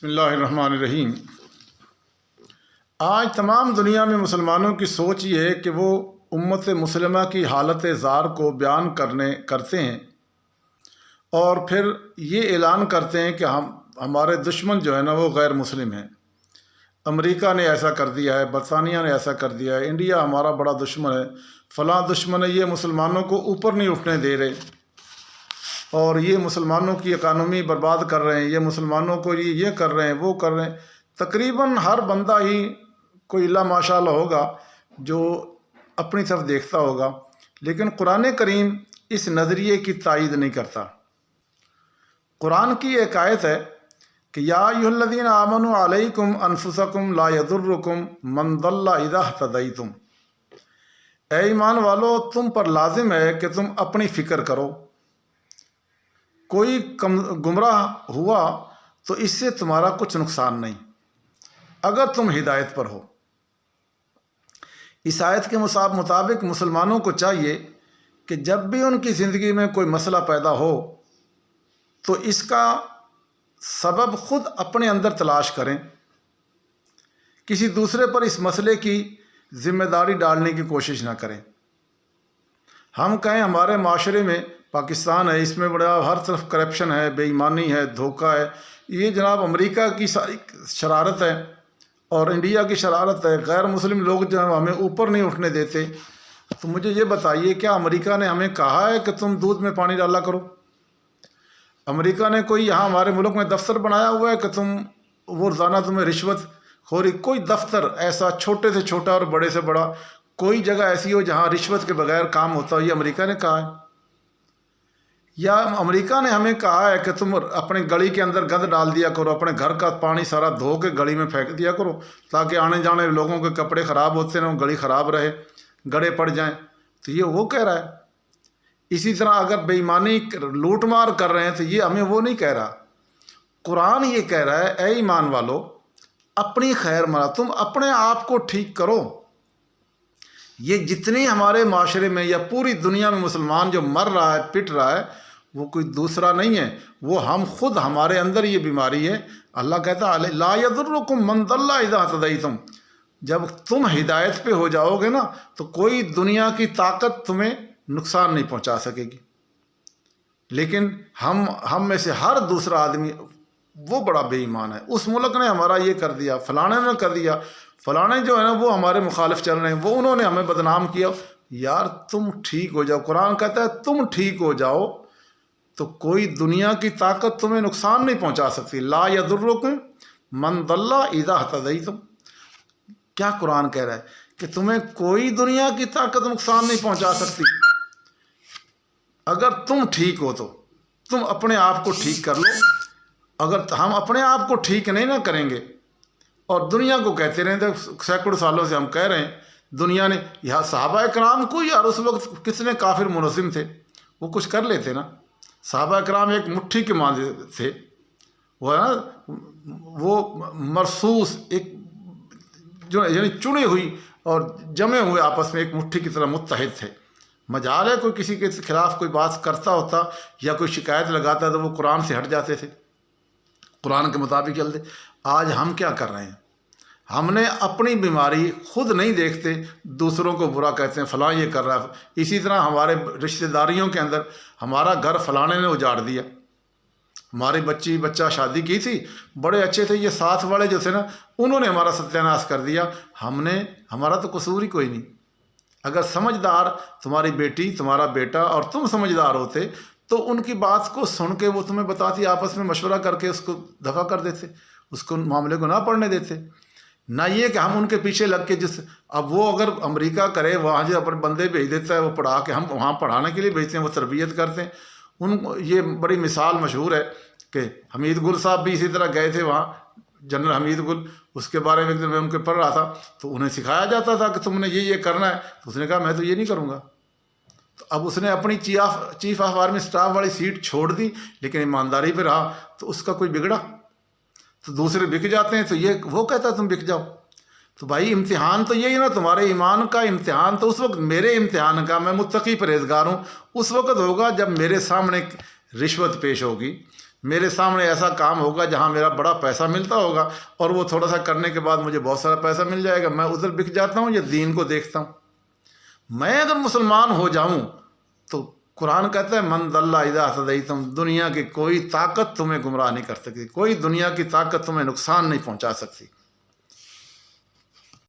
بسم اللہ الرحمن الرحیم۔ آج تمام دنیا میں مسلمانوں کی سوچ یہ ہے کہ وہ امت مسلمہ کی حالت زار کو بیان کرتے ہیں اور پھر یہ اعلان کرتے ہیں کہ ہمارے دشمن جو ہے نا وہ غیر مسلم ہیں۔ امریکہ نے ایسا کر دیا ہے، برطانیہ نے ایسا کر دیا ہے، انڈیا ہمارا بڑا دشمن ہے، فلاں دشمن ہے، یہ مسلمانوں کو اوپر نہیں اٹھنے دے رہے اور یہ مسلمانوں کی اکانومی برباد کر رہے ہیں، یہ مسلمانوں کو یہ کر رہے ہیں، وہ کر رہے ہیں۔ تقریباً ہر بندہ ہی کوئی اللہ ماشاء اللہ ہوگا جو اپنی طرف دیکھتا ہوگا، لیکن قرآن کریم اس نظریے کی تائید نہیں کرتا۔ قرآن کی ایک آیت ہے کہ یا ایھا الذین آمنوا علیکم انفسکم لا یضرکم من ضل اذا اہتدیتم، اے ایمان والو تم پر لازم ہے کہ تم اپنی فکر کرو، کوئی گمراہ ہوا تو اس سے تمہارا کچھ نقصان نہیں اگر تم ہدایت پر ہو۔ اس آیت کے مطابق مسلمانوں کو چاہیے کہ جب بھی ان کی زندگی میں کوئی مسئلہ پیدا ہو تو اس کا سبب خود اپنے اندر تلاش کریں، کسی دوسرے پر اس مسئلے کی ذمہ داری ڈالنے کی کوشش نہ کریں۔ ہم کہیں ہمارے معاشرے میں پاکستان ہے، اس میں بڑا ہر طرف کرپشن ہے، بے ایمانی ہے، دھوکہ ہے، یہ جناب امریکہ کی ساری شرارت ہے اور انڈیا کی شرارت ہے، غیر مسلم لوگ جو ہیں ہمیں اوپر نہیں اٹھنے دیتے۔ تو مجھے یہ بتائیے کیا امریکہ نے ہمیں کہا ہے کہ تم دودھ میں پانی ڈالا کرو؟ امریکہ نے کوئی یہاں ہمارے ملک میں دفتر بنایا ہوا ہے کہ وہ روزانہ تمہیں رشوت خوری؟ کوئی دفتر ایسا چھوٹے سے چھوٹا اور بڑے سے بڑا کوئی جگہ ایسی ہو جہاں رشوت کے بغیر کام ہوتا ہو؟ یہ امریکہ نے کہا ہے؟ یا امریکہ نے ہمیں کہا ہے کہ تم اپنے گلی کے اندر گند ڈال دیا کرو، اپنے گھر کا پانی سارا دھو کے گلی میں پھینک دیا کرو تاکہ آنے جانے لوگوں کے کپڑے خراب ہوتے ہیں، گلی خراب رہے، گڑے پڑ جائیں؟ تو یہ وہ کہہ رہا ہے۔ اسی طرح اگر بے ایمانی لوٹ مار کر رہے ہیں تو یہ ہمیں وہ نہیں کہہ رہا۔ قرآن یہ کہہ رہا ہے اے ایمان والو اپنی خیر مرا، تم اپنے آپ کو ٹھیک کرو۔ یہ جتنی ہمارے معاشرے میں یا پوری دنیا میں مسلمان جو مر رہا ہے، پٹ رہا ہے، وہ کوئی دوسرا نہیں ہے، وہ ہم خود، ہمارے اندر یہ بیماری ہے۔ اللہ کہتا ہے لا یضرکم من ضل اذا اہتدیتم، جب تم ہدایت پہ ہو جاؤ گے نا تو کوئی دنیا کی طاقت تمہیں نقصان نہیں پہنچا سکے گی۔ لیکن ہم میں سے ہر دوسرا آدمی وہ بڑا بے ایمان ہے، اس ملک نے ہمارا یہ کر دیا، فلانے نے کر دیا، فلانے جو ہے نا وہ ہمارے مخالف چل رہے ہیں، وہ انہوں نے ہمیں بدنام کیا۔ یار تم ٹھیک ہو جاؤ، قرآن کہتا ہے تم ٹھیک ہو جاؤ تو کوئی دنیا کی طاقت تمہیں نقصان نہیں پہنچا سکتی۔ لا یضرکم من ضل اذا اہتدیتم، کیا قرآن کہہ رہا ہے کہ تمہیں کوئی دنیا کی طاقت نقصان نہیں پہنچا سکتی اگر تم ٹھیک ہو تو تم اپنے آپ کو ٹھیک کر لو۔ اگر ہم اپنے آپ کو ٹھیک نہیں نہ کریں گے اور دنیا کو کہتے رہیں، سینکڑوں سالوں سے ہم کہہ رہے ہیں، دنیا نے یہاں صحابہ کرام کو، یار اس وقت کتنے کافر منظم تھے، وہ کچھ کر لیتے نا۔ صحابہ کرام ایک مٹھی کے مانندے تھے، وہ ہے نا وہ مرصوص، ایک جو یعنی چنے ہوئی اور جمے ہوئے آپس میں ایک مٹھی کی طرح متحد تھے۔ مجال ہے کوئی کسی کے خلاف کوئی بات کرتا ہوتا یا کوئی شکایت لگاتا تو وہ قرآن سے ہٹ جاتے تھے، قرآن کے مطابق چلتے۔ آج ہم کیا کر رہے ہیں؟ ہم نے اپنی بیماری خود نہیں دیکھتے، دوسروں کو برا کہتے ہیں، فلاں یہ کر رہا ہے۔ اسی طرح ہمارے رشتہ داریوں کے اندر ہمارا گھر فلانے نے اجاڑ دیا، ہماری بچہ شادی کی تھی، بڑے اچھے تھے، یہ ساتھ والے جو تھے نا انہوں نے ہمارا ستیہ ناش کر دیا۔ ہمارا تو قصور ہی کوئی نہیں۔ اگر سمجھدار تمہاری بیٹی، تمہارا بیٹا اور تم سمجھدار ہوتے تو ان کی بات کو سن کے وہ تمہیں بتاتی، آپس میں مشورہ کر کے اس کو دفع کر دیتے، اس کو معاملے کو نہ پڑھنے دیتے۔ نہ یہ کہ ہم ان کے پیچھے لگ کے اب وہ اگر امریکہ کرے وہاں جو اپنے بندے بھیج دیتا ہے، وہ پڑھا کے، ہم وہاں پڑھانے کے لیے بھیجتے ہیں، وہ تربیت کرتے ہیں۔ یہ بڑی مثال مشہور ہے کہ حمید گل صاحب بھی اسی طرح گئے تھے وہاں، جنرل حمید گل، اس کے بارے میں ایک دن میں ان کے پڑھ رہا تھا تو انہیں سکھایا جاتا تھا کہ تم نے یہ کرنا ہے، تو اس نے کہا میں تو یہ نہیں کروں گا۔ تو اب اس نے اپنی چیف آف آرمی اسٹاف والی سیٹ چھوڑ دی، لیکن ایمانداری پہ رہا، تو اس کا کوئی بگڑا؟ تو دوسرے بک جاتے ہیں تو وہ کہتا ہے تم بک جاؤ۔ تو بھائی امتحان تو یہی نا، تمہارے ایمان کا امتحان تو اس وقت، میرے امتحان کا، میں متقی پرہیزگار ہوں، اس وقت ہوگا جب میرے سامنے رشوت پیش ہوگی، میرے سامنے ایسا کام ہوگا جہاں میرا بڑا پیسہ ملتا ہوگا اور وہ تھوڑا سا کرنے کے بعد مجھے بہت سارا پیسہ مل جائے گا، میں ادھر بک جاتا ہوں یا دین کو دیکھتا ہوں۔ میں اگر مسلمان ہو جاؤں تو قرآن کہتا ہے من ضل اذا ہدیتم، دنیا کی کوئی طاقت تمہیں گمراہ نہیں کر سکتی، کوئی دنیا کی طاقت تمہیں نقصان نہیں پہنچا سکتی۔